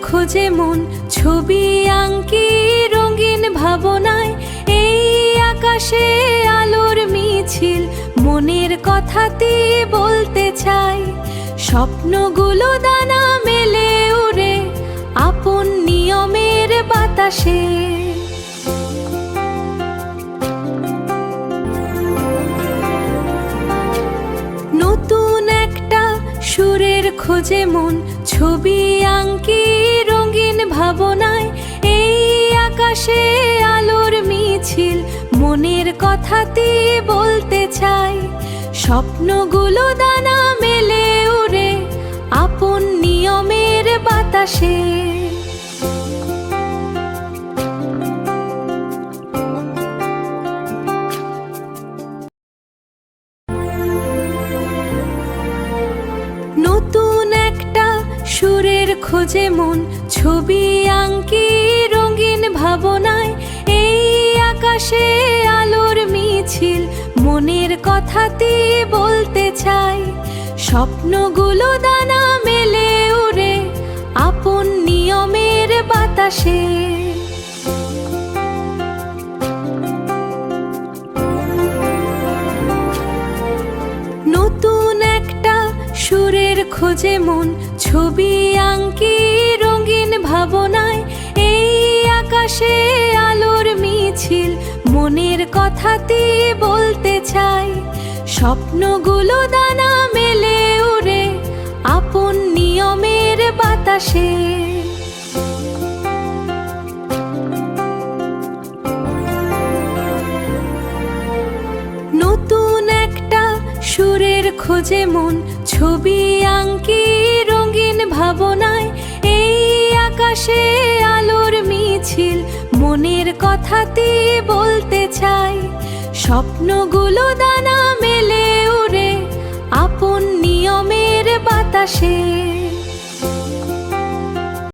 খোঁজে মন ছবি আঁকি রঙিন ভাবনায়। এই আকাশে আলোর মিছিল মনের কথাটি বলতে চাই। স্বপ্নগুলো দানা মেলে উড়ে আপন নিয়মের বাতাসে। নতুন একটা সুরের খোঁজে মন ছবি আঁকি রঙিন ভাবনায়। এই আকাশে আলোর মিছিল মনের কথাটি বলতে চাই। স্বপ্নগুলো দানা মেলে উড়ে আপন নিয়মের বাতাসে। নতুন একটা সুরের খোঁজে মন ছবি আঁকি রঙিন ভাবনায়। এই আকাশে আলোর মিছিল মনের কথাটি বলতে চাই। স্বপ্নগুলো দানা মেলে উড়ে আপন নিয়মের বাতাসে। নতুন একটা সুরের খোঁজে মন ছবি আঁকি রঙিন ভাবনায়। এই আকাশে আলোর মিছিল মনের কথাটি বলতে চাই। স্বপ্নগুলো দানা মেলে উড়ে আপন নিয়মের বাতাসে। নতুন একটা সুরের খোঁজে মন ছবি আঁকি রঙিন ভাবনায়। এই আকাশে আলোর মিছিল মনের কথাটি বলতে চাই। স্বপ্নগুলো দানা মেলে উড়ে আপন নিয়মের বাতাসে।